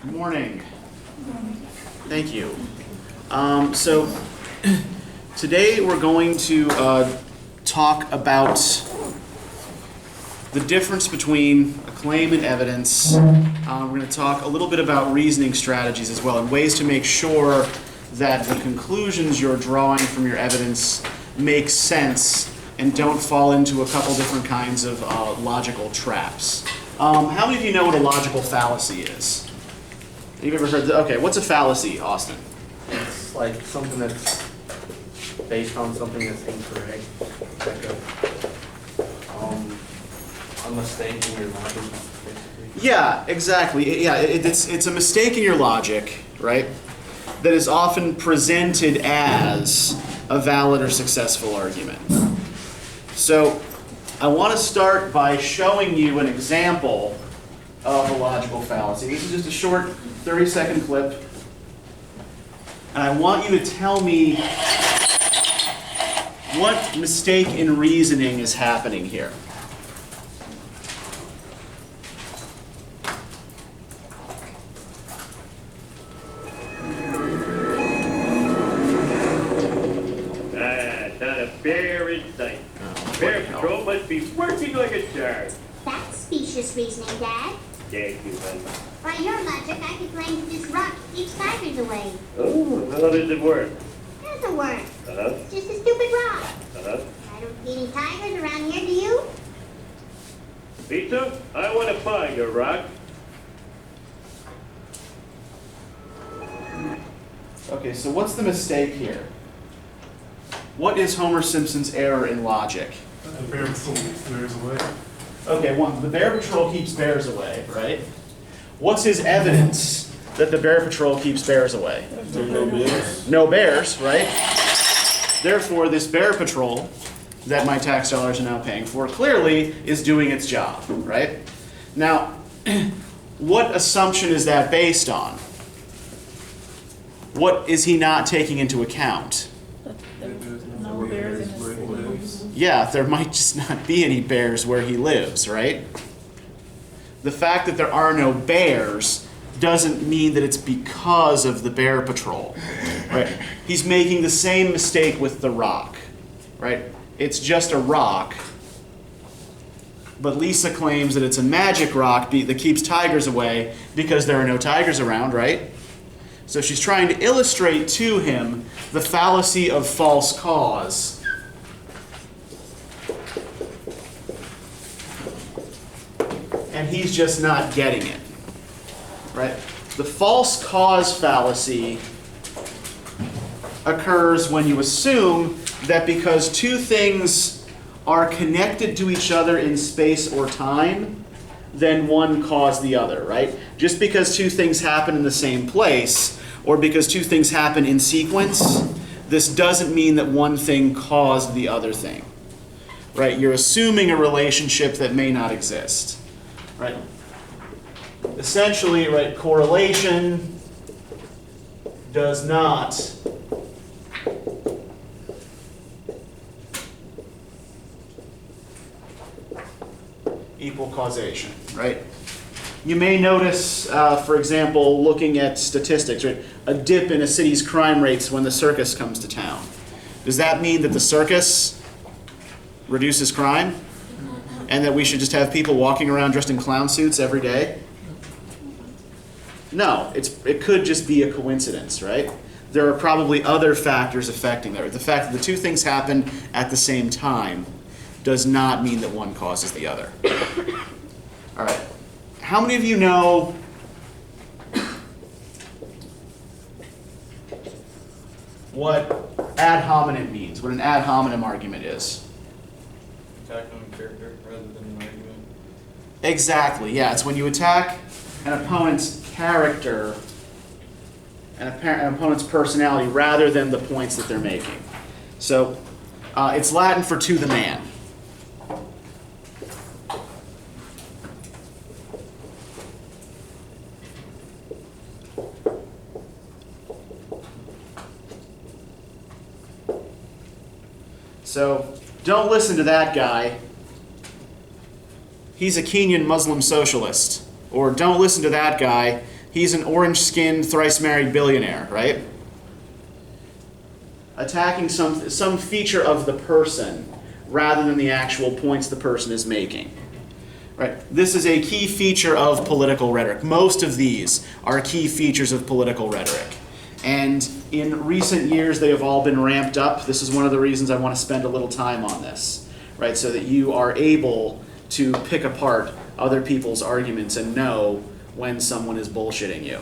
Good morning. Thank you. So today we're going to talk about the difference between a claim and evidence. We're going to talk a little bit about reasoning strategies as well, and ways to make sure that the conclusions you're drawing from your evidence make sense and don't fall into a couple different kinds of logical traps. How many of you know what a logical fallacy is? You've ever heard okay, what's a fallacy, Austin? It's like something that's based on something that's incorrect. It's like a mistake in your logic, basically. Yeah, exactly. Yeah, it's a mistake in your logic, right? That is often presented as a valid or successful argument. So I want to start by showing you an example of a logical fallacy. This is just a short 30-second clip. And I want you to tell me what mistake in reasoning is happening here. Not a bear in sight. Bear Patrol must be working like a charm. That's specious reasoning, Dad. Thank you, honey. By your logic, I could claim that this rock keeps tigers away. Oh, how does it work? It doesn't work. Uh-huh. It's just a stupid rock. Uh-huh. I don't see any tigers around here, do you? Lisa, I want to find a rock. Okay, so what's the mistake here? What is Homer Simpson's error in logic? The bear patrol keeps bears away. Okay, one, the Bear Patrol keeps bears away, right? What's his evidence that the Bear Patrol keeps bears away? No bears. No bears, right? Therefore, this Bear Patrol that my tax dollars are now paying for clearly is doing its job, right? Now, what assumption is that based on? What is he not taking into account? No bears where he lives. Yeah, there might just not be any bears where he lives, right? The fact that there are no bears doesn't mean that it's because of the Bear Patrol, right? He's making the same mistake with the rock, right? It's just a rock, but Lisa claims that it's a magic rock that keeps tigers away because there are no tigers around, right? So she's trying to illustrate to him the fallacy of false cause. And he's just not getting it, right? The false cause fallacy occurs when you assume that because two things are connected to each other in space or time, then one caused the other, right? Just because two things happen in the same place, or because two things happen in sequence, this doesn't mean that one thing caused the other thing, right? You're assuming a relationship that may not exist, right? Essentially, right, correlation does not equal causation, right? You may notice, for example, looking at statistics, right, a dip in a city's crime rates when the circus comes to town. Does that mean that the circus reduces crime? And that we should just have people walking around dressed in clown suits every day? No, it could just be a coincidence, right? There are probably other factors affecting that. The fact that the two things happen at the same time does not mean that one causes the other. All right. How many of you know what ad hominem means, what an ad hominem argument is? Attacking on character rather than an argument. Exactly, yeah. It's when you attack an opponent's character and an opponent's personality rather than the points that they're making. So it's Latin for to the man. So don't listen to that guy. He's a Kenyan Muslim socialist. Or don't listen to that guy he's an orange-skinned, thrice-married billionaire, right? Attacking some feature of the person rather than the actual points the person is making. Right? This is a key feature of political rhetoric. Most of these are key features of political rhetoric. And in recent years, they have all been ramped up. This is one of the reasons I want to spend a little time on this, right? So that you are able to pick apart other people's arguments and know when someone is bullshitting you.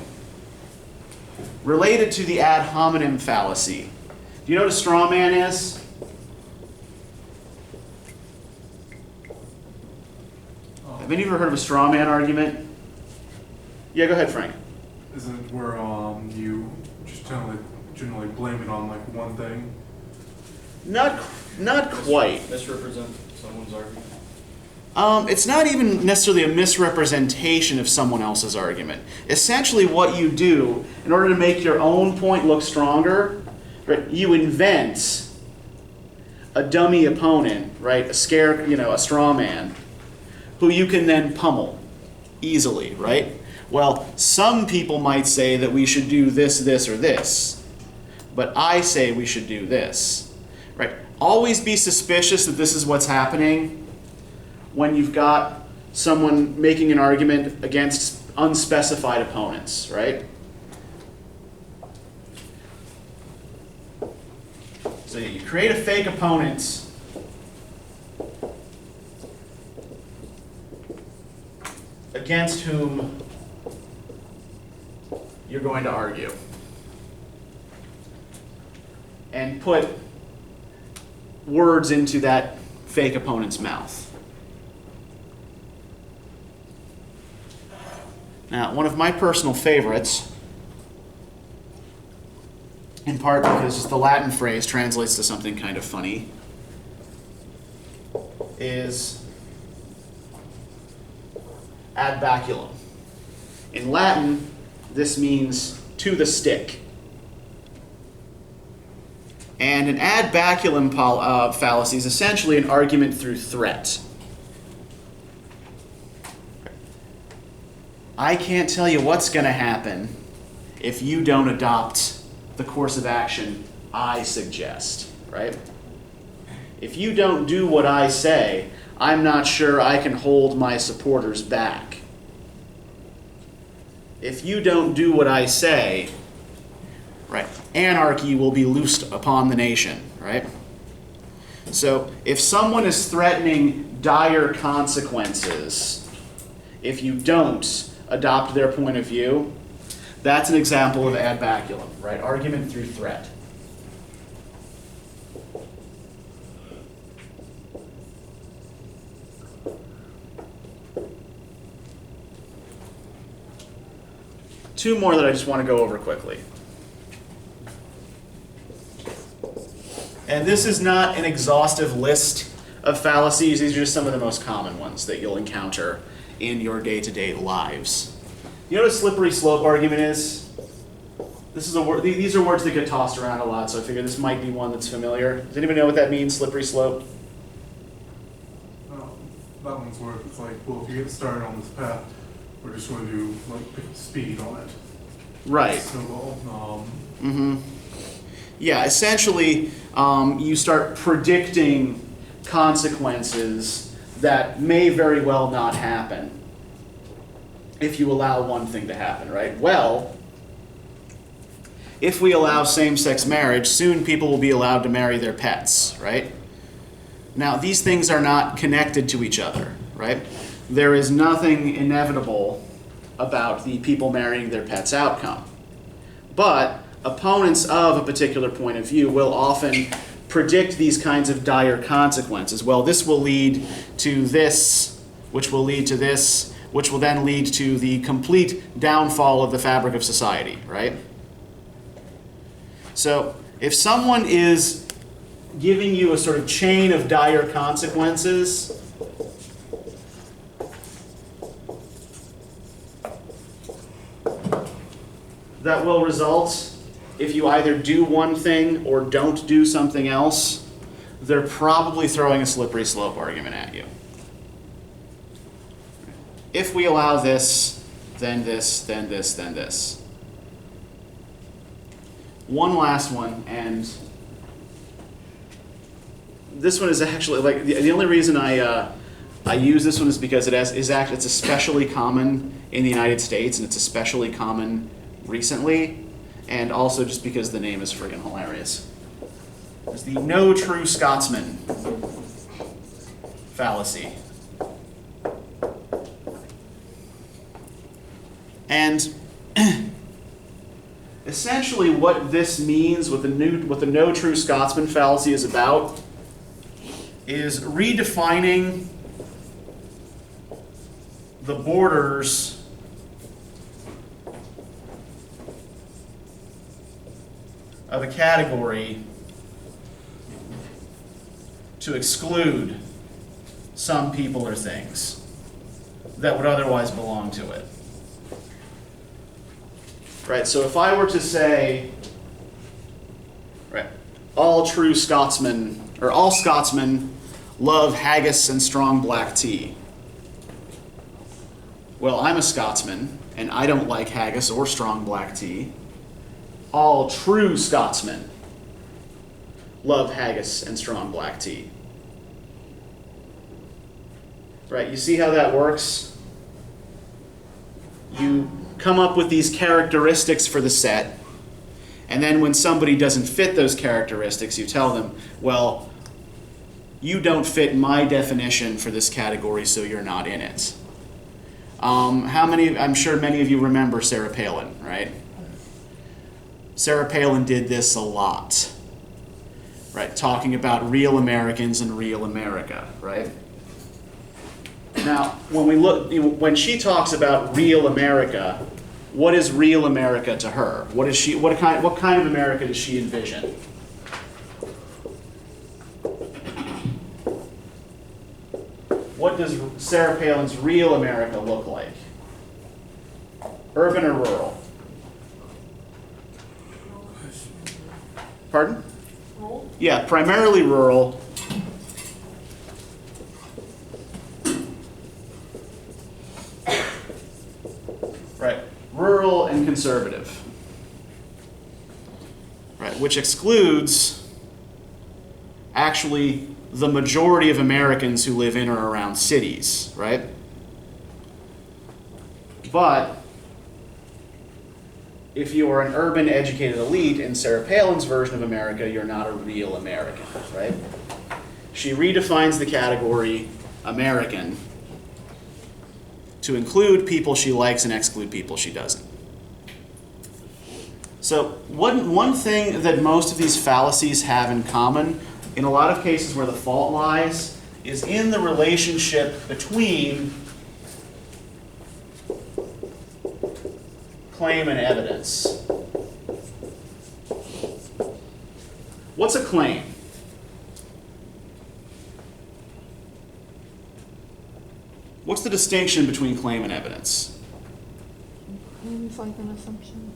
Related to the ad hominem fallacy, do you know what a straw man is? Have any of you ever heard of a straw man argument? Yeah, go ahead, Frank. Isn't it where you just generally blame it on like one thing? Not quite. Misrepresent someone's argument. It's not even necessarily a misrepresentation of someone else's argument. Essentially what you do, in order to make your own point look stronger, right, you invent a dummy opponent, right, a straw man, who you can then pummel easily, right? Well, some people might say that we should do this, this, or this, but I say we should do this, right? Always be suspicious that this is what's happening when you've got someone making an argument against unspecified opponents, right? So you create a fake opponent against whom you're going to argue, and put words into that fake opponent's mouth. Now, one of my personal favorites, in part because the Latin phrase translates to something kind of funny, is ad baculum. In Latin, this means to the stick. And an ad baculum fallacy is essentially an argument through threat. I can't tell you what's going to happen if you don't adopt the course of action I suggest, right? If you don't do what I say, I'm not sure I can hold my supporters back. If you don't do what I say, right, anarchy will be loosed upon the nation, right? So if someone is threatening dire consequences, if you don't adopt their point of view, that's an example of ad baculum, right? Argument through threat. Two more that I just want to go over quickly. And this is not an exhaustive list of fallacies. These are just some of the most common ones that you'll encounter in your day-to-day lives. You know what a slippery slope argument is? This is a word. These are words that get tossed around a lot, so I figure this might be one that's familiar. Does anybody know what that means, slippery slope? That one's where it's like, well, if you get started on this path, we're just going to like pick the speed on it. Right. So, Yeah, essentially, you start predicting consequences that may very well not happen if you allow one thing to happen, right? Well, if we allow same-sex marriage, soon people will be allowed to marry their pets, right? Now, these things are not connected to each other, right? There is nothing inevitable about the people marrying their pets outcome. But opponents of a particular point of view will often predict these kinds of dire consequences. Well, this will lead to this, which will lead to this, which will then lead to the complete downfall of the fabric of society, right? So if someone is giving you a sort of chain of dire consequences, that will result if you either do one thing or don't do something else, they're probably throwing a slippery slope argument at you. If we allow this, then this, then this, then this. One last one, and this one is actually, like, the only reason I use this one is because it's especially common in the United States, and it's especially common recently, and also just because the name is friggin' hilarious. It's the no true Scotsman fallacy. And essentially what this means, what the no true Scotsman fallacy is about, is redefining the borders of a category to exclude some people or things that would otherwise belong to it. Right, so if I were to say, right, all true Scotsmen, or all Scotsmen love haggis and strong black tea. Well, I'm a Scotsman, and I don't like haggis or strong black tea. All true Scotsmen love haggis and strong black tea. Right, you see how that works? You come up with these characteristics for the set, and then when somebody doesn't fit those characteristics, you tell them, well, you don't fit my definition for this category, so you're not in it. I'm sure many of you remember Sarah Palin, right? Sarah Palin did this a lot, right? Talking about real Americans and real America, right? Now, when she talks about real America, what is real America to her? What kind of America does she envision? What does Sarah Palin's real America look like? Urban or rural? Pardon? Rural? Yeah, primarily rural. Right, rural and conservative. Right, which excludes actually the majority of Americans who live in or around cities, right? But if you are an urban educated elite in Sarah Palin's version of America, you're not a real American, right? She redefines the category American to include people she likes and exclude people she doesn't. So one thing that most of these fallacies have in common, in a lot of cases where the fault lies, is in the relationship between claim and evidence. What's a claim? What's the distinction between claim and evidence? Seems like an assumption.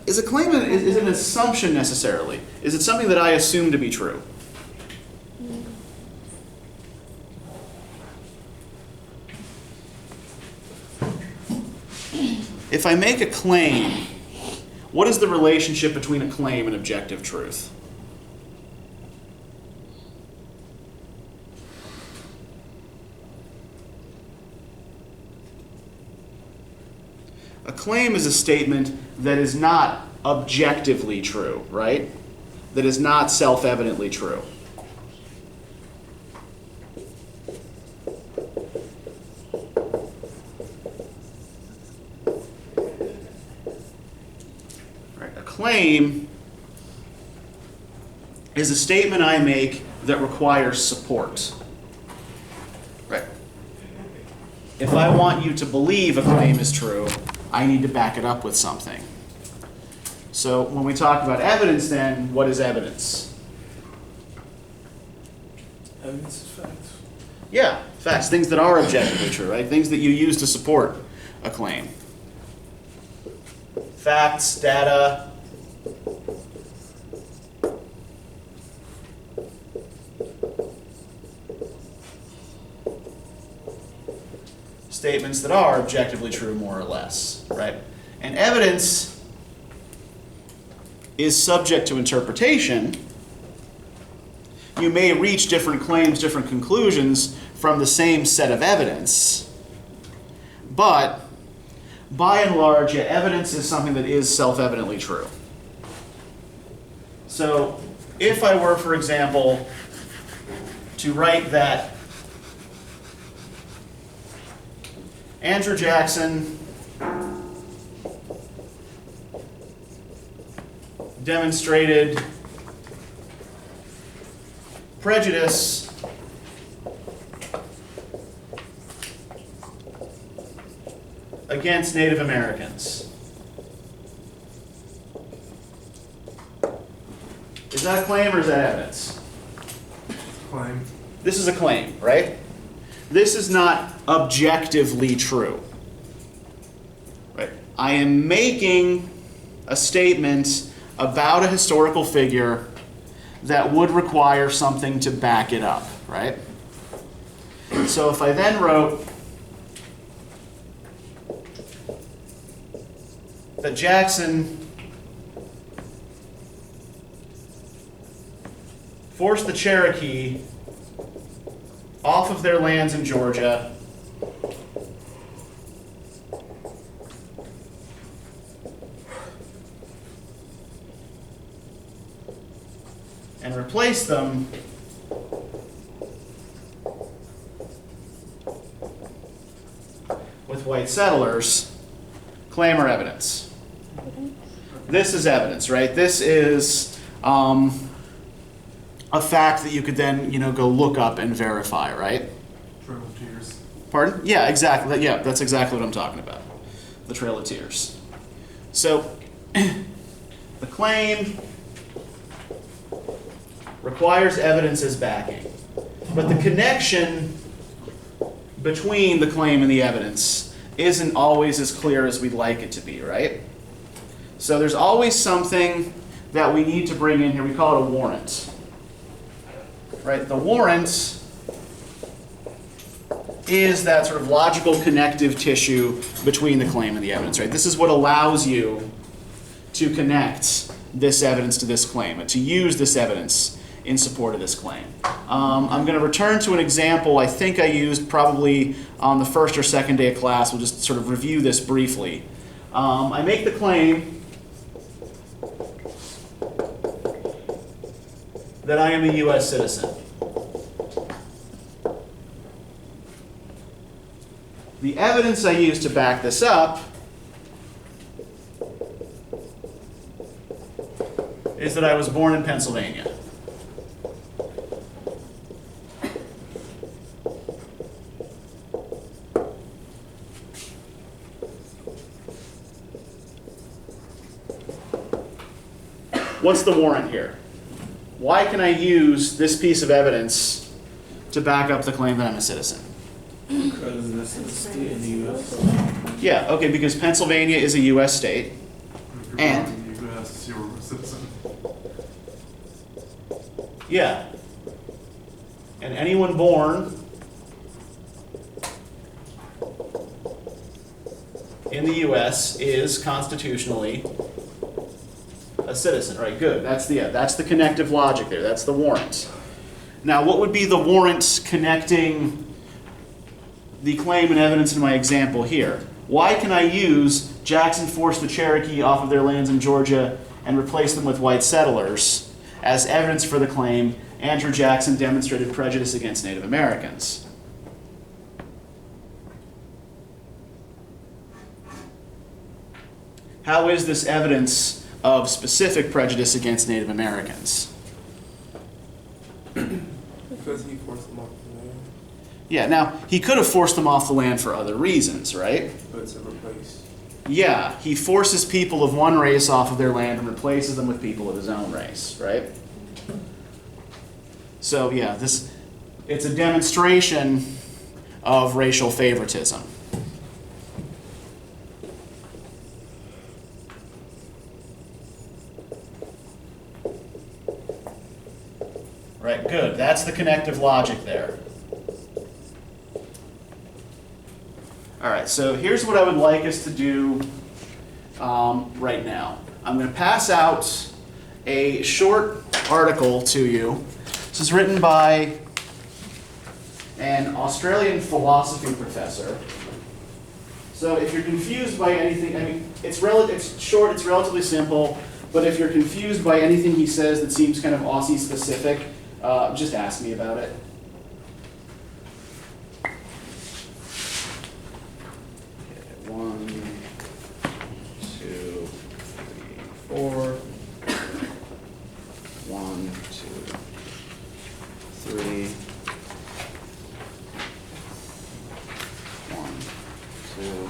Is a claim is an assumption necessarily? Is it something that I assume to be true? If I make a claim, what is the relationship between a claim and objective truth? A claim is a statement that is not objectively true, right? That is not self-evidently true. Right. A claim is a statement I make that requires support. Right. If I want you to believe a claim is true, I need to back it up with something. So when we talk about evidence then, what is evidence? Evidence is facts. Yeah, facts, things that are objectively true, right? Things that you use to support a claim. Facts, data. statements that are objectively true, more or less, right? And evidence is subject to interpretation. You may reach different claims, different conclusions from the same set of evidence, but by and large, evidence is something that is self-evidently true. So if I were, for example, to write that Andrew Jackson demonstrated prejudice against Native Americans. Is that a claim or is that evidence? Claim. This is a claim, right? This is not objectively true. Right? I am making a statement about a historical figure that would require something to back it up, right? So if I then wrote that Jackson forced the Cherokee off of their lands in Georgia and replaced them with white settlers, claim or evidence? This is evidence, right? This is a fact that you could then, go look up and verify, right? Trail of Tears. Pardon? Yeah, exactly. Yeah, that's exactly what I'm talking about. The Trail of Tears. So, the claim requires evidence as backing. But the connection between the claim and the evidence isn't always as clear as we'd like it to be, right? So there's always something that we need to bring in here. We call it a warrant. Right? The warrant is that sort of logical connective tissue between the claim and the evidence, right? This is what allows you to connect this evidence to this claim, and to use this evidence in support of this claim. I'm going to return to an example I think I used probably on the first or second day of class. We'll just sort of review this briefly. I make the claim that I am a U.S. citizen. The evidence I use to back this up is that I was born in Pennsylvania. What's the warrant here? Why can I use this piece of evidence to back up the claim that I'm a citizen? Because this is a state in the U.S. Yeah, okay, because Pennsylvania is a U.S. state. If you're And? born in the U.S., you're a citizen. Yeah. And anyone born in the U.S. is constitutionally a citizen. Right, good. That's the connective logic there. That's the warrant. Now, what would be the warrant connecting the claim and evidence in my example here? Why can I use Jackson forced the Cherokee off of their lands in Georgia and replace them with white settlers as evidence for the claim Andrew Jackson demonstrated prejudice against Native Americans? How is this evidence of specific prejudice against Native Americans? Because he forced them off the land. Yeah, now, he could have forced them off the land for other reasons, right? But it's a replace. Yeah, he forces people of one race off of their land and replaces them with people of his own race, right? So yeah, it's a demonstration of racial favoritism. Right, good. That's the connective logic there. All right, so here's what I would like us to do right now. I'm going to pass out a short article to you. This is written by an Australian philosophy professor. So if you're confused by anything, I mean, it's short, it's relatively simple, but if you're confused by anything he says that seems kind of Aussie specific, just ask me about it. Okay, 1, 2, 3, 4. 1, 2, 3. 1, 2.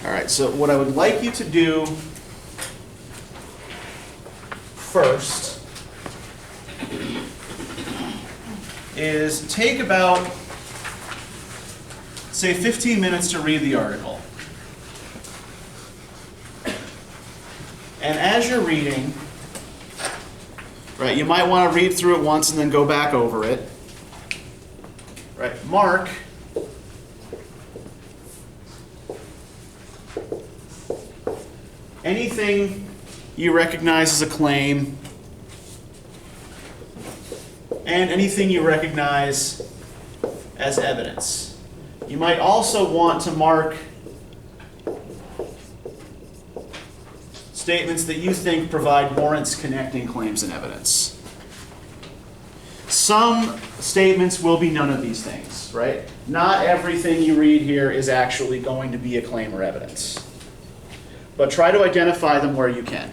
All right, so what I would like you to do first is take about, say, 15 minutes to read the article. And as you're reading, right, you might want to read through it once and then go back over it. Right, mark anything you recognize as a claim and anything you recognize as evidence. You might also want to mark statements that you think provide warrants connecting claims and evidence. Some statements will be none of these things, right? Not everything you read here is actually going to be a claim or evidence. But try to identify them where you can.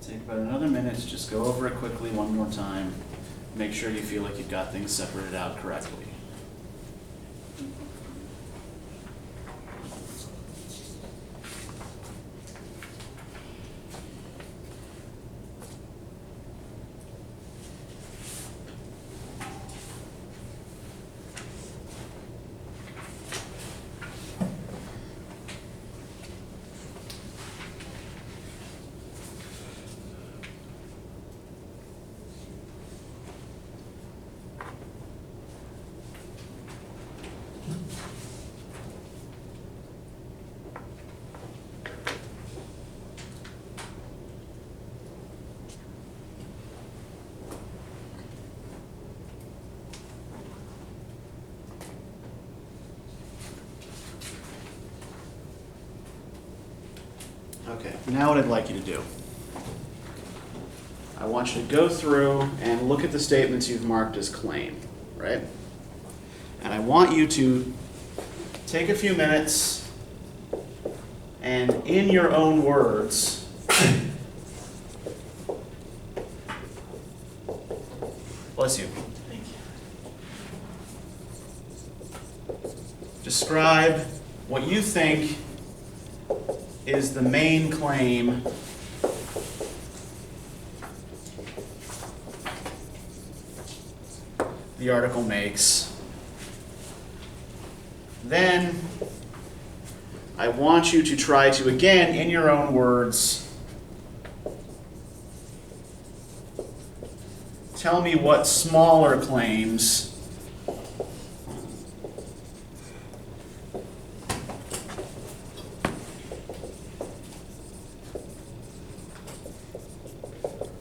Take about another minute to just go over it quickly one more time. Make sure you feel like you've got things separated out correctly. Okay, now what I'd like you to do. I want you to go through and look at the statements you've marked as claim, right? And I want you to take a few minutes and in your own words, bless you. Describe what you think is the main claim the article makes. Then I want you to try to, again, in your own words, tell me what smaller claims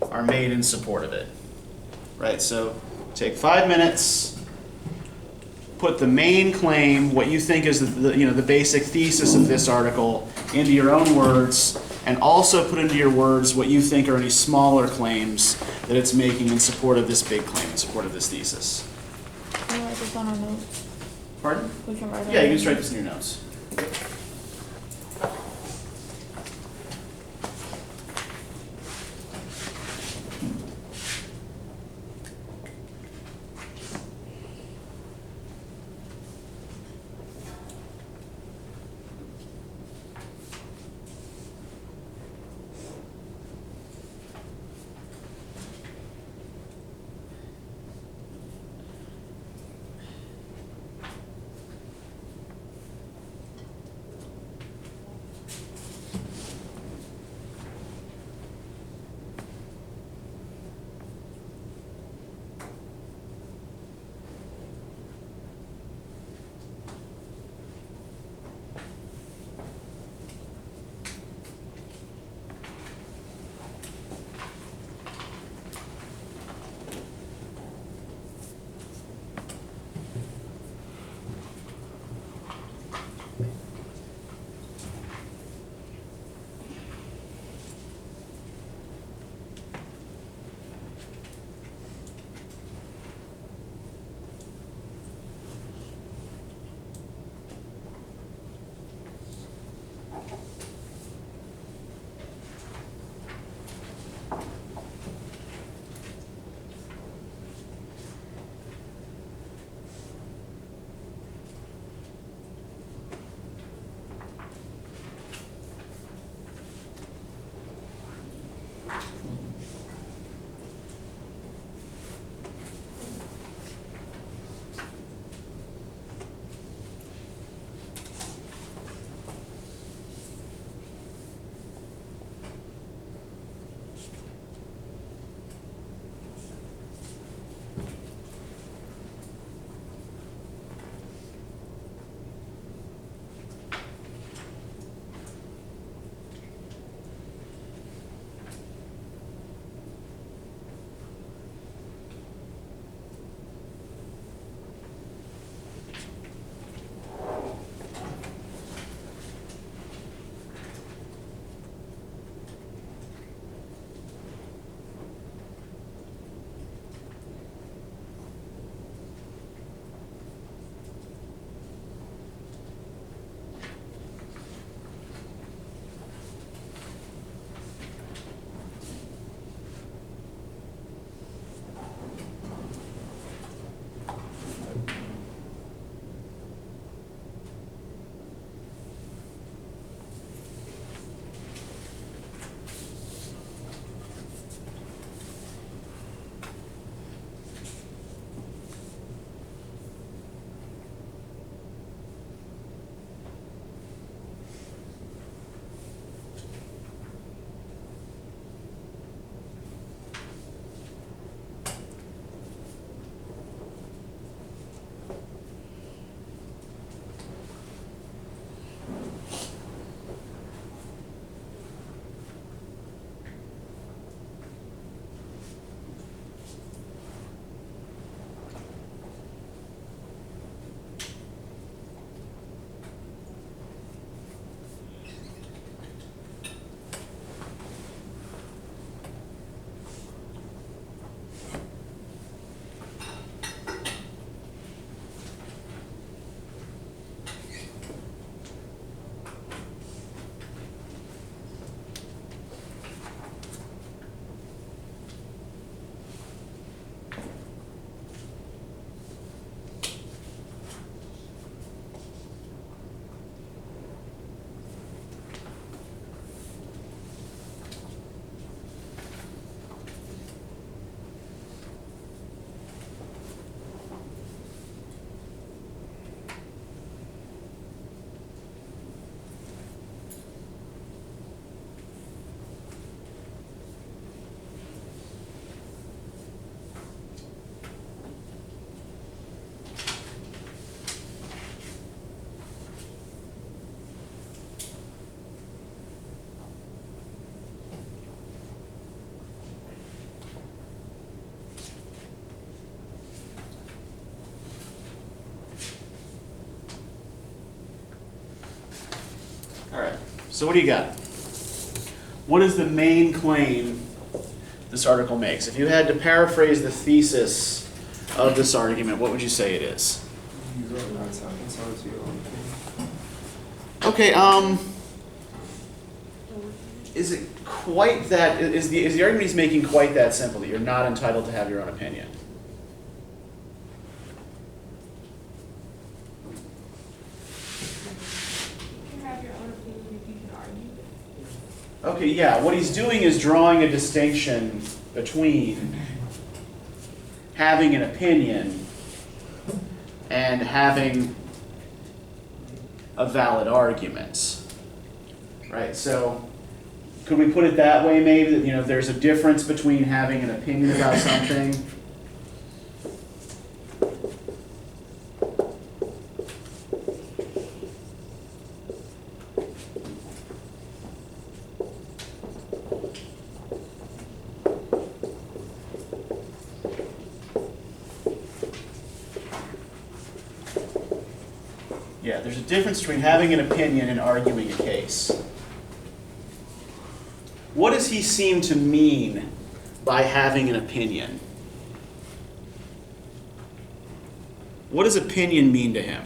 are made in support of it. Right, so take 5 minutes, put the main claim, what you think is the basic thesis of this article, into your own words, and also put into your words what you think are any smaller claims that it's making in support of this big claim, in support of this thesis. Can we write this on our notes? Pardon? We can write it. Yeah, you can just write this in your notes. So what do you got? What is the main claim this article makes? If you had to paraphrase the thesis of this argument, what would you say it is? Okay, is it quite that, is the argument he's making quite that simple, that you're not entitled to have your own opinion? You can have your own opinion if you can argue. Okay, yeah, what he's doing is drawing a distinction between having an opinion and having a valid argument, right? So could we put it that way maybe, that, you know, there's a difference between having an opinion about something Yeah, there's a difference between having an opinion and arguing a case. What does he seem to mean by having an opinion? What does opinion mean to him?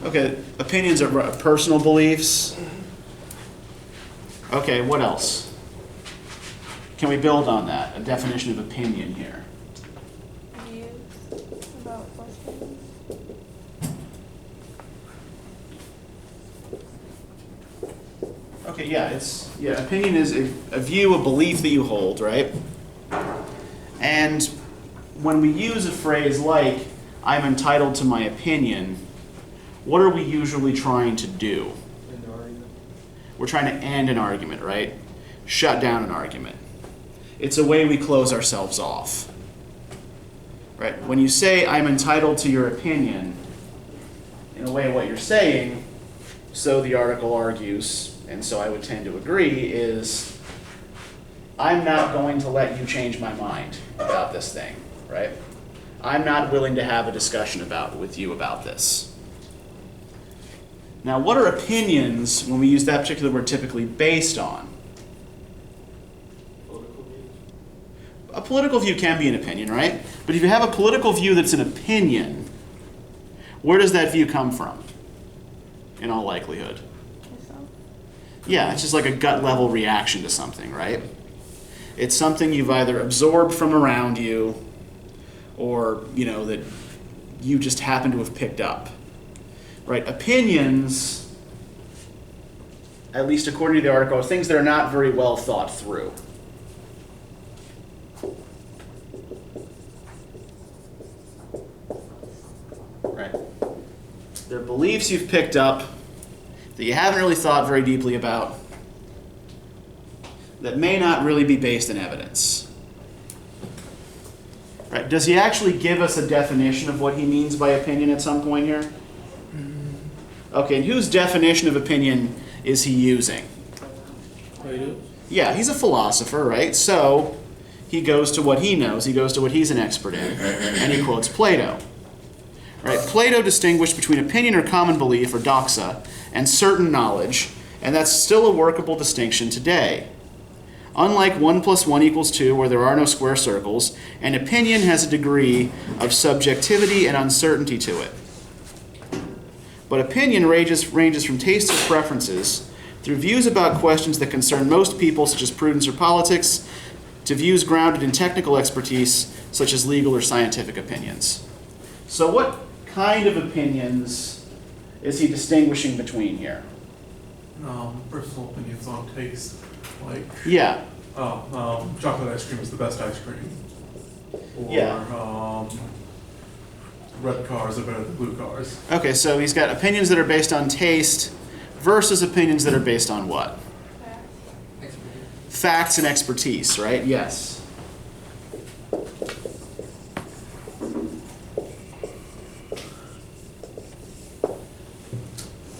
Okay, opinions are personal beliefs. Okay, what else? Can we build on that? A definition of opinion here. Views about questions. Okay, yeah, opinion is a view, a belief that you hold, right? And when we use a phrase like, I'm entitled to my opinion, what are we usually trying to do? We're trying to end an argument, right? Shut down an argument. It's a way we close ourselves off, right? When you say, I'm entitled to your opinion, in a way what you're saying, so the article argues, and so I would tend to agree, is I'm not going to let you change my mind about this thing, right? I'm not willing to have a discussion with you about this. Now, what are opinions, when we use that particular word, typically based on? A political view can be an opinion, right? But if you have a political view that's an opinion, where does that view come from, in all likelihood? Yeah, it's just like a gut level reaction to something, right? It's something you've either absorbed from around you or, you know, that you just happen to have picked up. Right? Opinions, at least according to the article, are things that are not very well thought through. Right? They're beliefs you've picked up that you haven't really thought very deeply about, that may not really be based in evidence. Right? Does he actually give us a definition of what he means by opinion at some point here? Okay, and whose definition of opinion is he using? Plato. Yeah, he's a philosopher, right? So he goes to what he knows, he goes to what he's an expert in, and he quotes Plato. Right? Plato distinguished between opinion or common belief, or doxa, and certain knowledge, and that's still a workable distinction today. Unlike 1 + 1 = 2, where there are no square circles, an opinion has a degree of subjectivity and uncertainty to it. But opinion ranges from tastes or preferences, through views about questions that concern most people, such as prudence or politics, to views grounded in technical expertise, such as legal or scientific opinions. So what kind of opinions is he distinguishing between here? Personal opinions on taste, like, Yeah. chocolate ice cream is the best ice cream. Or, Yeah. Red cars are better than blue cars. Okay, so he's got opinions that are based on taste versus opinions that are based on what? Facts and expertise, right? Yes.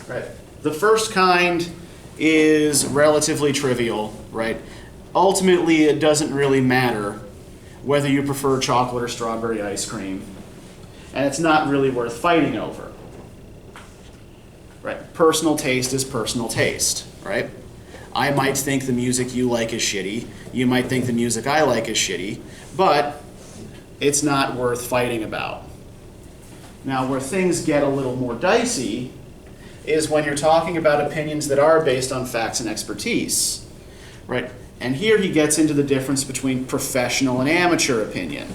Right. The first kind is relatively trivial, right? ultimately it doesn't really matter whether you prefer chocolate or strawberry ice cream, and it's not really worth fighting over. Right? Personal taste is personal taste, right? I might think the music you like is shitty, you might think the music I like is shitty, but it's not worth fighting about. Now, where things get a little more dicey is when you're talking about opinions that are based on facts and expertise, right? And here he gets into the difference between professional and amateur opinion.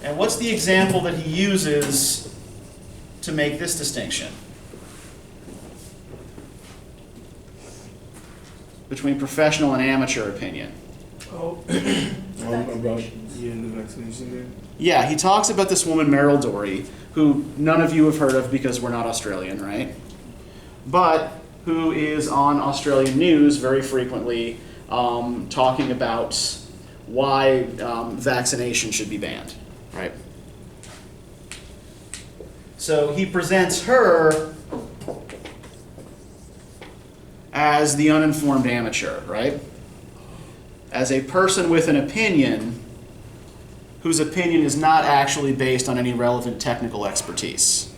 And what's the example that he uses to make this distinction between professional and amateur opinion? Oh, about the vaccination there. Yeah, he talks about this woman, Meryl Dory, who none of you have heard of because we're not Australian, right? But who is on Australian news very frequently talking about why vaccination should be banned, right? So he presents her as the uninformed amateur, right? As a person with an opinion whose opinion is not actually based on any relevant technical expertise.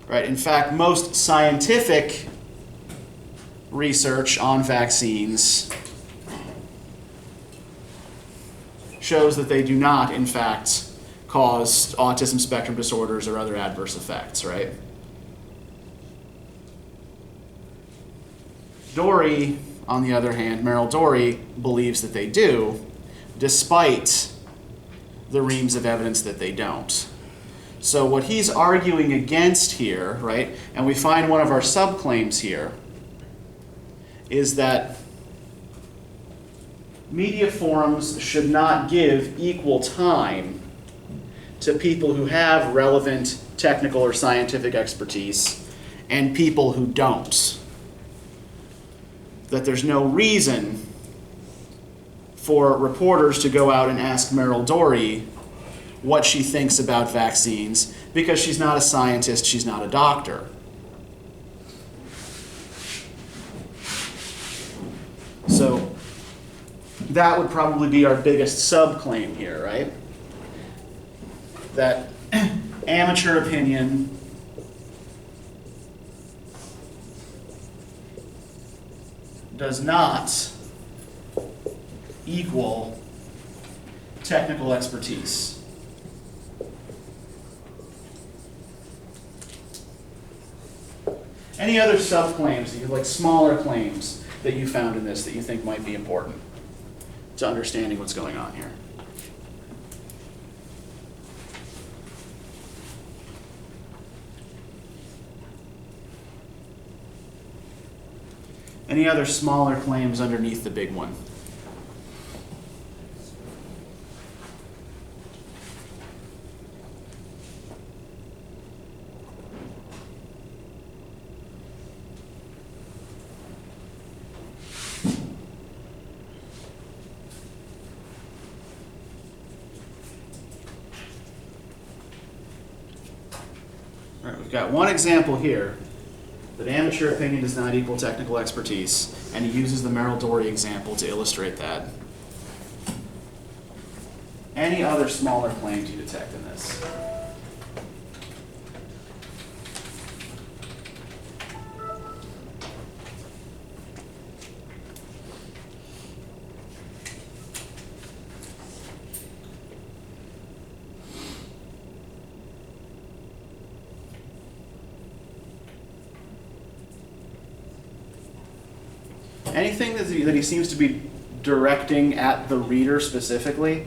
Right? In fact, most scientific research on vaccines shows that they do not, in fact, cause autism spectrum disorders or other adverse effects, right? Dory, on the other hand, Meryl Dory, believes that they do, despite the reams of evidence that they don't. So what he's arguing against here, right, and we find one of our subclaims here, is that media forums should not give equal time to people who have relevant technical or scientific expertise and people who don't. That there's no reason for reporters to go out and ask Meryl Dory what she thinks about vaccines because she's not a scientist, she's not a doctor. So that would probably be our biggest subclaim here, right? That amateur opinion does not equal technical expertise. Any other subclaims, like smaller claims that you found in this that you think might be important to understanding what's going on here? Any other smaller claims underneath the big one? All right, we've got one example here that amateur opinion does not equal technical expertise, and he uses the Meryl Dory example to illustrate that. Any other smaller claims you detect in this? Anything that he seems to be directing at the reader specifically?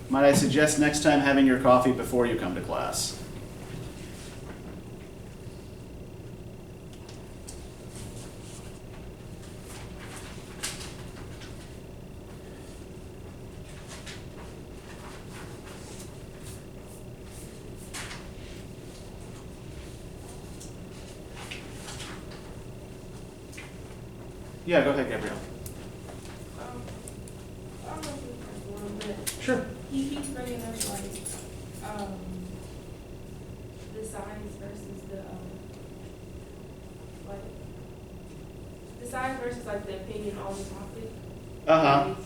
Might I suggest next time having your coffee before you come to class? Yeah, go ahead, Gabrielle. I don't know if it's one, but Sure. he keeps bringing up the science versus like, the science versus like the opinion on the topic. Uh-huh. Like,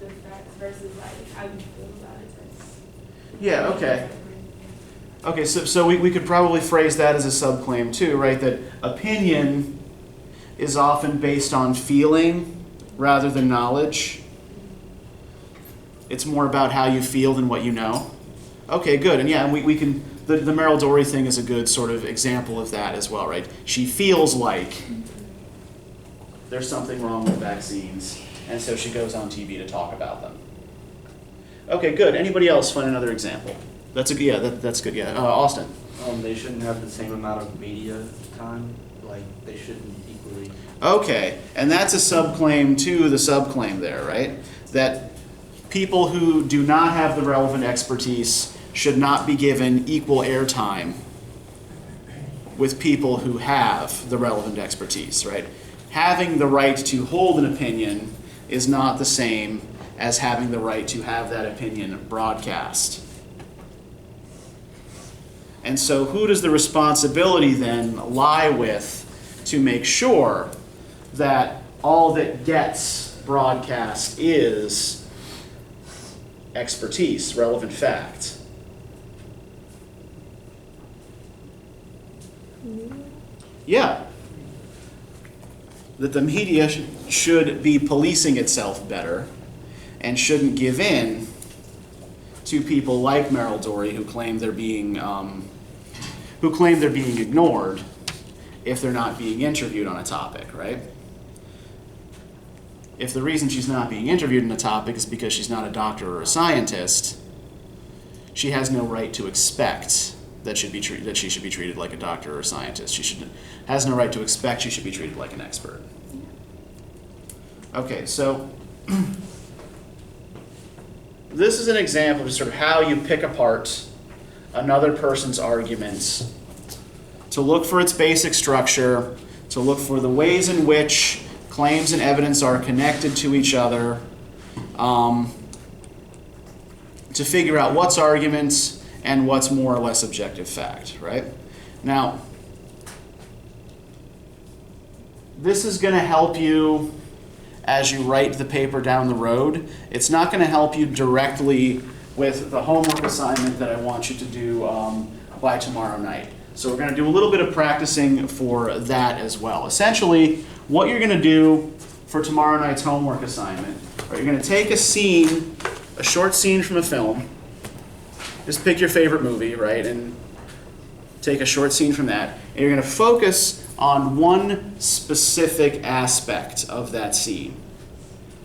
the facts versus like how you feel about it. Yeah, okay. Okay, so we could probably phrase that as a subclaim too, right? That opinion is often based on feeling rather than knowledge. It's more about how you feel than what you know. Okay, good. And yeah, and we can, the Merrill Dory thing is a good sort of example of that as well, right? She feels like there's something wrong with vaccines, and so she goes on TV to talk about them. Okay, good. Anybody else find another example? That's that's good. Yeah, Austin. They shouldn't have the same amount of media time, like, they shouldn't equally. Okay, and that's a subclaim to the subclaim there, right? That people who do not have the relevant expertise should not be given equal airtime with people who have the relevant expertise, right? Having the right to hold an opinion is not the same as having the right to have that opinion broadcast. And so who does the responsibility then lie with to make sure that all that gets broadcast is expertise, relevant fact? Yeah. That the media should be policing itself better and shouldn't give in to people like Merrill Dory who claim they're being ignored if they're not being interviewed on a topic, right? If the reason she's not being interviewed on a topic is because she's not a doctor or a scientist, she has no right to expect that she should be treated like a doctor or a scientist. Has no right to expect she should be treated like an expert. Okay, so this is an example of sort of how you pick apart another person's arguments to look for its basic structure, to look for the ways in which claims and evidence are connected to each other, to figure out what's arguments and what's more or less objective fact, right? Now, this is going to help you as you write the paper down the road. It's not going to help you directly with the homework assignment that I want you to do by tomorrow night. So we're going to do a little bit of practicing for that as well. Essentially, what you're going to do for tomorrow night's homework assignment, you're going to take a scene, a short scene from a film. Just pick your favorite movie, right, and take a short scene from that. And you're going to focus on one specific aspect of that scene,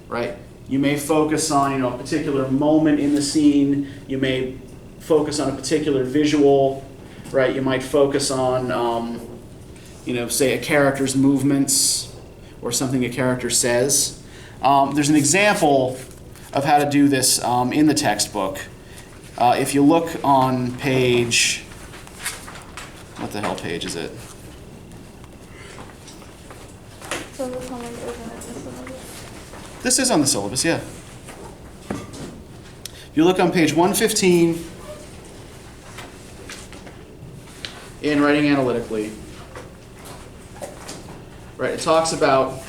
right? You may focus on, a particular moment in the scene. You may focus on a particular visual, right? You might focus on, say a character's movements or something a character says. There's an example of how to do this in the textbook. If you look on page, what the hell page is it? So this one isn't in the syllabus? This is on the syllabus, yeah. If you look on page 115 in Writing Analytically, right, it talks about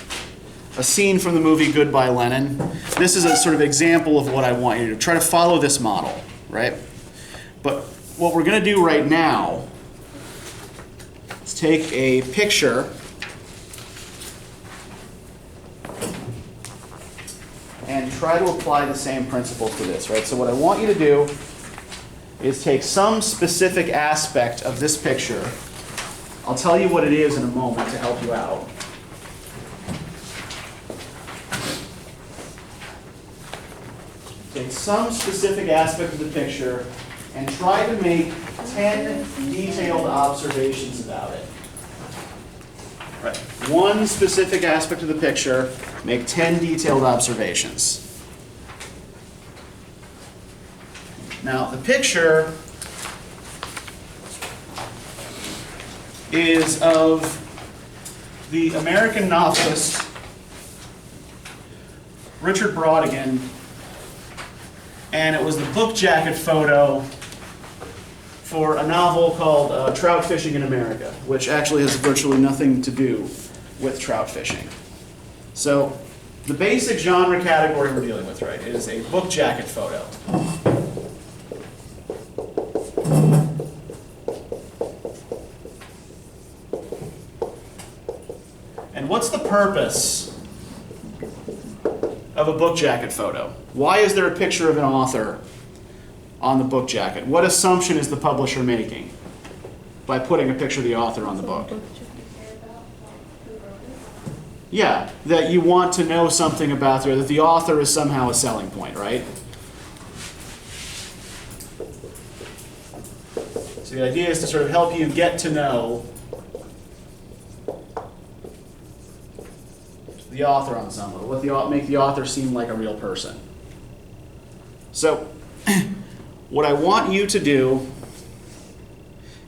a scene from the movie Goodbye Lenin. This is a sort of example of what I want you to do. Try to follow this model, right? But what we're going to do right now is take a picture and try to apply the same principles to this, right? So what I want you to do is take some specific aspect of this picture. I'll tell you what it is in a moment to help you out. Take some specific aspect of the picture and try to make 10 detailed observations about it. Right. One specific aspect of the picture, make 10 detailed observations. Now, the picture is of the American novelist Richard Brodigan, and it was the book jacket photo for a novel called Trout Fishing in America, which actually has virtually nothing to do with trout fishing. So the basic genre category we're dealing with, right, is a book jacket photo. And what's the purpose of a book jacket photo? Why is there a picture of an author on the book jacket? What assumption is the publisher making by putting a picture of the author on the book? Yeah, that you want to know something about her, that the author is somehow a selling point, right? So the idea is to sort of help you get to know the author on some level, make the author seem like a real person. So what I want you to do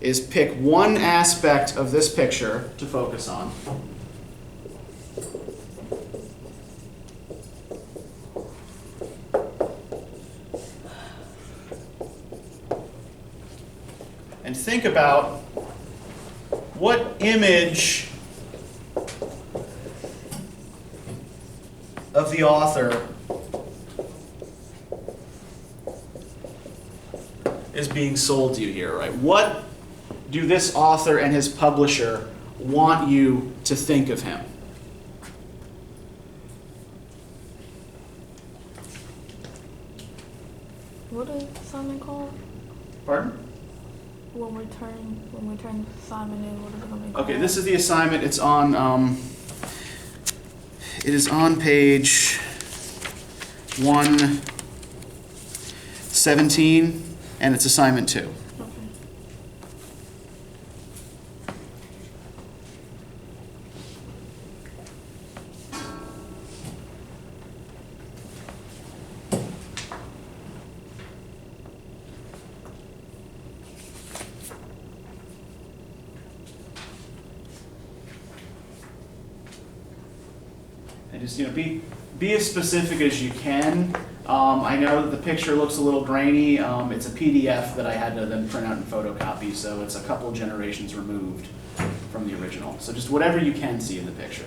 is pick one aspect of this picture to focus on. And think about what image of the author is being sold to you here, right? What do this author and his publisher want you to think of him? What is Simon called? Pardon? When we turn Simon in, what is it gonna be called? Okay, this is the assignment. It's on it is on page 117, and it's assignment 2. Okay. And just, be as specific as you can. I know that the picture looks a little grainy. It's a PDF that I had to then print out and photocopy, so it's a couple generations removed from the original. So just whatever you can see in the picture.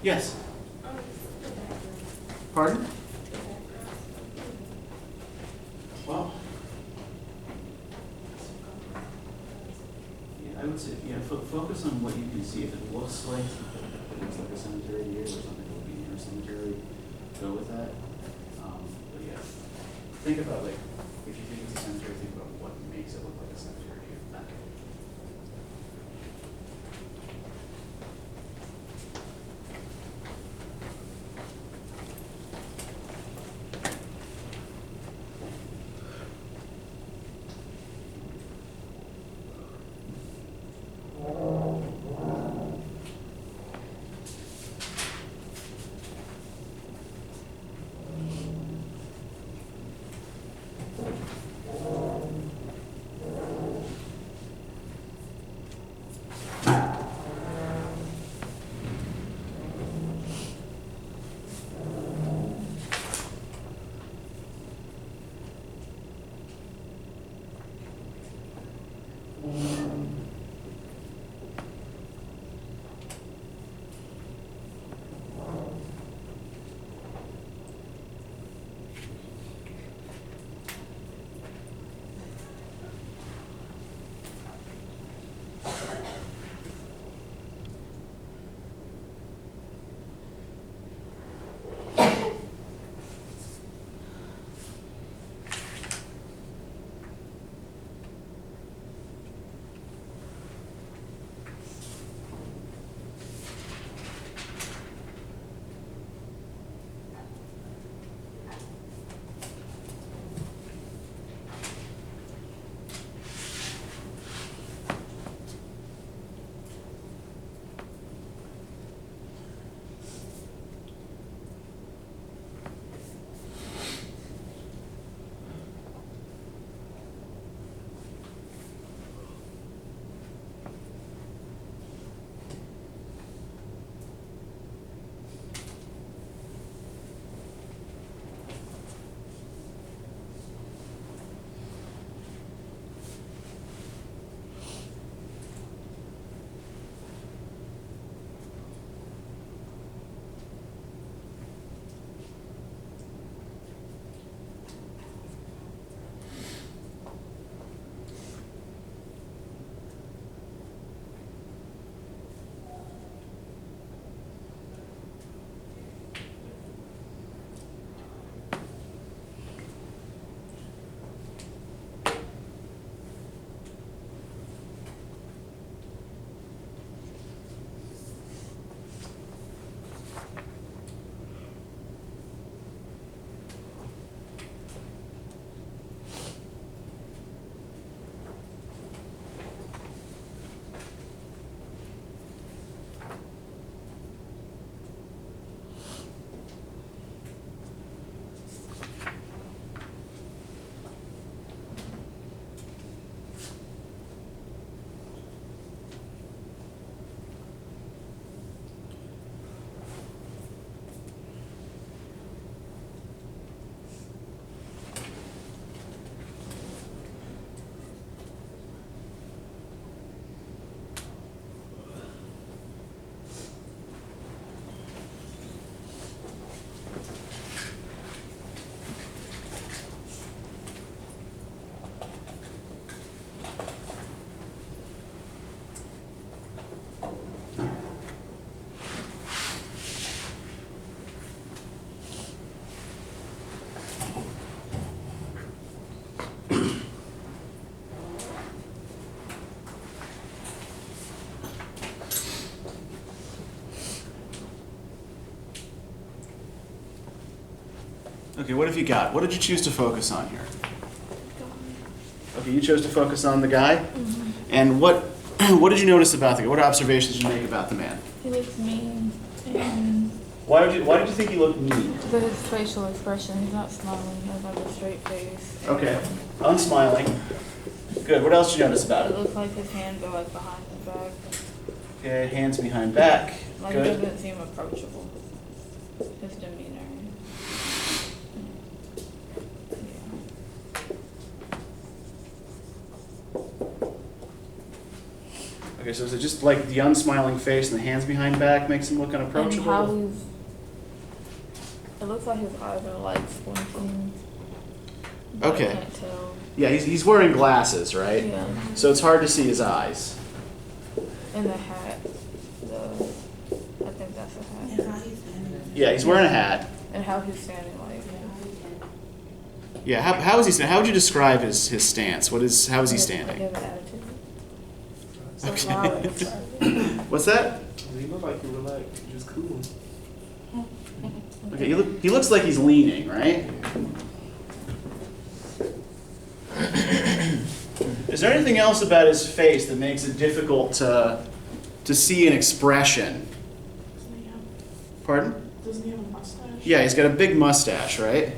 Yes? Pardon? Well, yeah, I would say, focus on what you can see. If it looks like a cemetery here or something that would be near a cemetery, go with that. But yeah, think about, if you think it's a cemetery, think about what makes it look like a cemetery here. Okay, what have you got? What did you choose to focus on here? Okay, you chose to focus on the guy? Mm-hmm. And what did you notice about the guy? What observations did you make about the man? He looks mean, and Why did you think he looked mean? because of his facial expression, he's not smiling. He has like a straight face. Okay, unsmiling. Good. What else did you notice about It it? looks like his hands are like behind his back. Okay, hands behind back. Like he Good. doesn't seem approachable. His demeanor. Okay, so is it just like the unsmiling face and the hands behind back makes him look And unapproachable? how he's, it looks like his eyes are like squinting. But Okay. I can't tell. Yeah, he's wearing glasses, right? Yeah. So it's hard to see his eyes. And the hat. I think that's a hat. Yeah, he's wearing a hat. And how he's standing like. Yeah, how is he standing? How would you describe his stance? How is he Like he standing? has an attitude. So Okay. now it's What's that? He look like he relaxed, just cool. Okay, he looks like he's leaning, right? Is there anything else about his face that makes it difficult to see an expression? Pardon? Doesn't he have a mustache? Yeah, he's got a big mustache, right?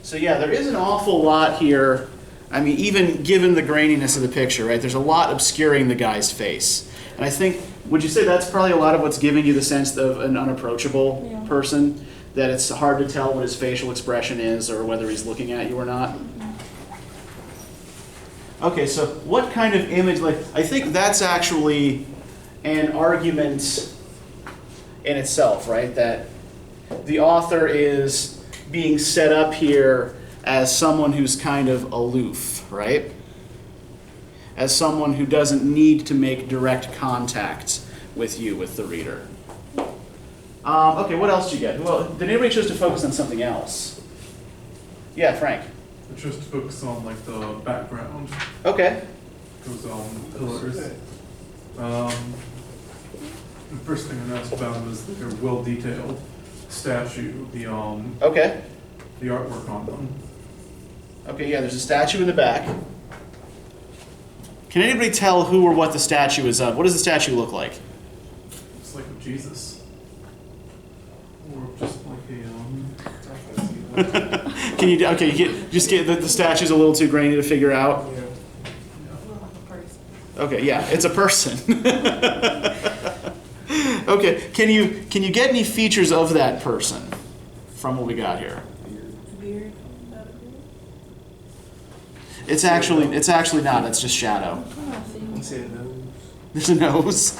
So yeah, there is an awful lot here. I mean, even given the graininess of the picture, right? There's a lot obscuring the guy's face. And I think, would you say that's probably a lot of what's giving you the sense of an unapproachable Yeah. person? That it's hard to tell what his facial expression is or whether he's looking at you or not? Okay, so what kind of image, I think that's actually an argument in itself, right? That the author is being set up here as someone who's kind of aloof, right? As someone who doesn't need to make direct contact with you, with the reader. Okay, what else did you get? Well, did anybody choose to focus on something else? Yeah, Frank. I chose to focus on like the background, Okay. those pillars. The first thing I noticed about them is that they're well detailed statue, Okay. the artwork on them. Okay, yeah, there's a statue in the back. Can anybody tell who or what the statue is of? What does the statue look like? It's like of Jesus. Or just like Can you, okay, just get the statue's a little too grainy to figure out? Okay, yeah, it's a person. Okay, can you get any features of that person from what we got here? Beard. It's actually not, it's just shadow. He said no. There's a nose.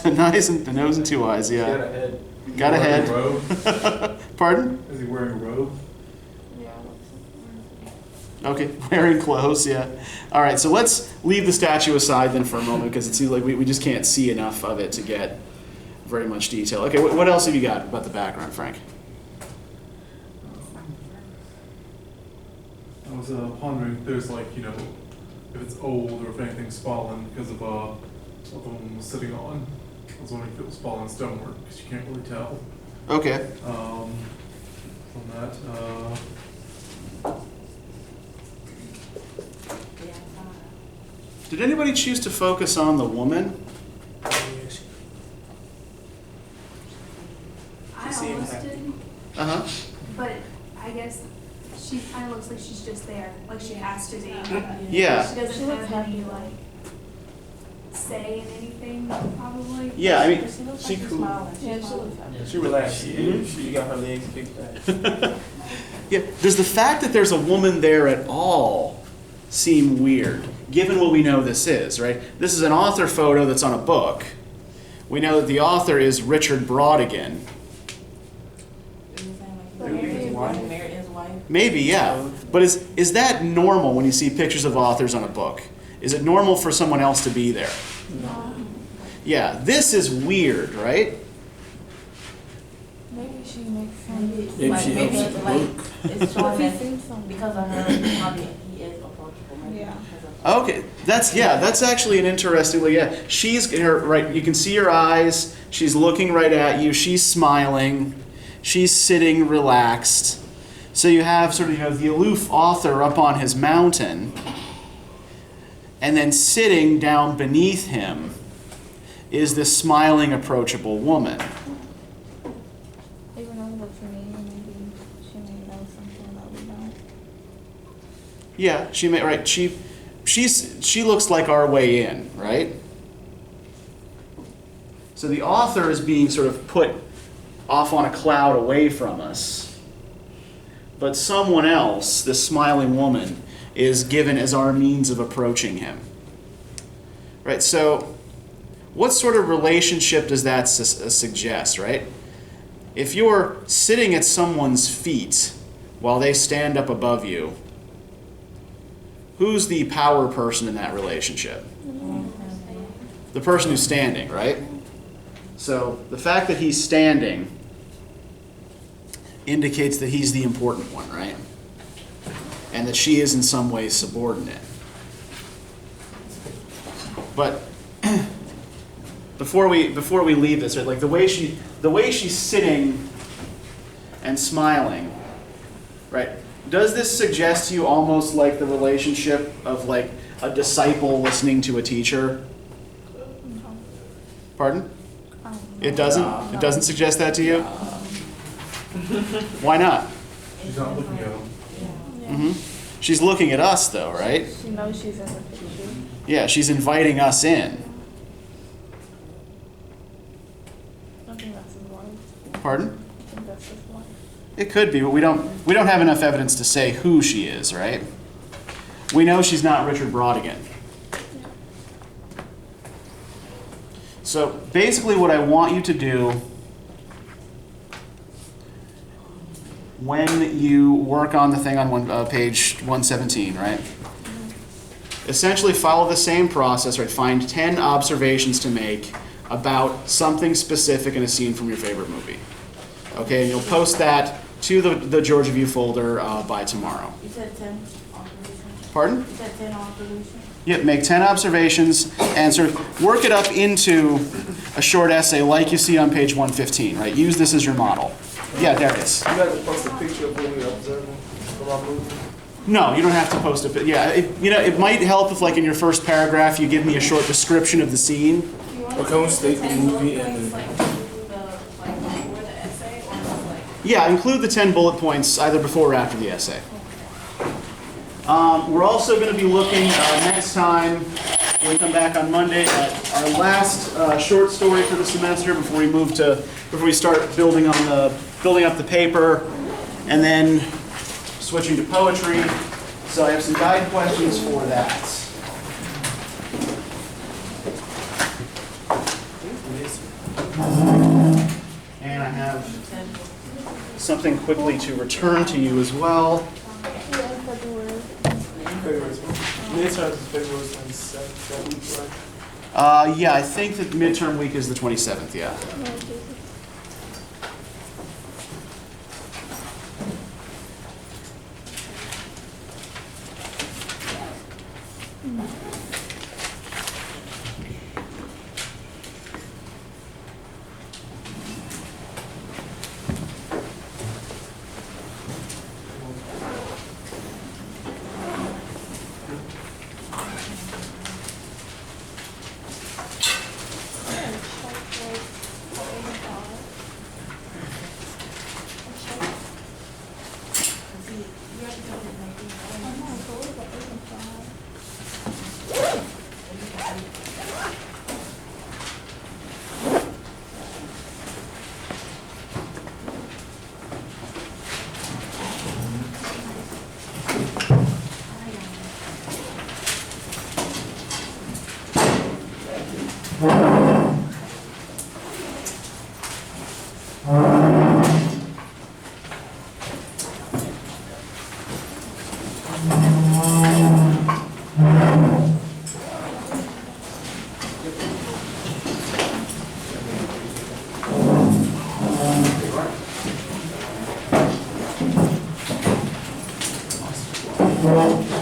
The nose and two eyes, He had yeah. a head. Got a head. robe? Pardon? Is he wearing a robe? Okay, wearing clothes, yeah. All right, so let's leave the statue aside then for a moment because it seems like we just can't see enough of it to get very much detail. Okay, what else have you got about the background, Frank? I was pondering if there's like, if it's old or if anything's fallen because of what the woman was sitting on. I was wondering if it was fallen stonework because you can't really tell. Okay. From that, Did anybody choose to focus on the woman? I seemed almost happy. did, Uh-huh. but I guess she kind of looks like she's just there, like she has to be. Yeah. She She doesn't looks have any, happy. like, say in anything, probably. Yeah, I mean, She cool. Yeah, she looks happy. She relaxed. She got her legs kicked back. Yeah, does the fact that there's a woman there at all seem weird, given what we know this is, right? This is an author photo that's on a book. We know that the author is Richard Brautigan. Maybe, yeah. But is that normal when you see pictures of authors on a book? Is it normal for someone else to be there? No. Yeah, this is weird, right? Maybe she makes sense. Maybe Like, she maybe helps it's the like, book. it's showing But that he seems so- because of her, probably he is approachable, maybe Yeah. because of. Okay, that's actually an interesting. Well, yeah, she's her right. You can see her eyes. She's looking right at you. She's smiling. She's sitting relaxed. So you have sort of the aloof author up on his mountain, and then sitting down beneath him is this smiling, approachable woman. Even though he looks mean, maybe she may know something that we don't. Yeah, she may right. She looks like our way in, right? So the author is being sort of put off on a cloud away from us. But someone else, this smiling woman, is given as our means of approaching him. Right? So what sort of relationship does that suggest, right? If you're sitting at someone's feet while they stand up above you, who's the power person in that relationship? The person who's standing, right? So the fact that he's standing indicates that he's the important one, right? And that she is in some ways subordinate. But before we leave this, right, like the way she's sitting and smiling, right? Does this suggest to you almost like the relationship of like a disciple listening to a teacher? Pardon? It doesn't? It doesn't suggest that to you? Why not? She's not looking at him. Hmm. She's looking at us though, right? She knows she's in the picture. Yeah, she's inviting us in. I think that's his wife. Pardon? I think that's his wife. It could be, but we don't have enough evidence to say who she is, right? We know she's not Richard Brodigan. So basically what I want you to do when you work on the thing on page 117, right? Essentially follow the same process, right? Find 10 observations to make about something specific in a scene from your favorite movie. Okay, and you'll post that to the Georgia View folder by tomorrow. You said 10 observations? Pardon? You said 10 observations? Yep, make 10 observations and sort of work it up into a short essay like you see on page 115, right? Use this as your model. Yeah, Darius. You gotta post a picture of what we're observing from our movie. No, you don't have to post it. Yeah, it might help if, like, in your first paragraph, you give me a short description of the scene. Or can we state the movie and Like, before the essay, or just like? Yeah, include the 10 bullet points either before or after the essay. We're also going to be looking next time when we come back on Monday at our last short story for the semester before we start building up the paper, and then switching to poetry. So I have some guide questions for that. And I have something quickly to return to you as well. Yeah, February. favorites? Midterms is February 27th, that week, right? Yeah, I think that midterm week is the 27th, yeah. No, Jesus. Right.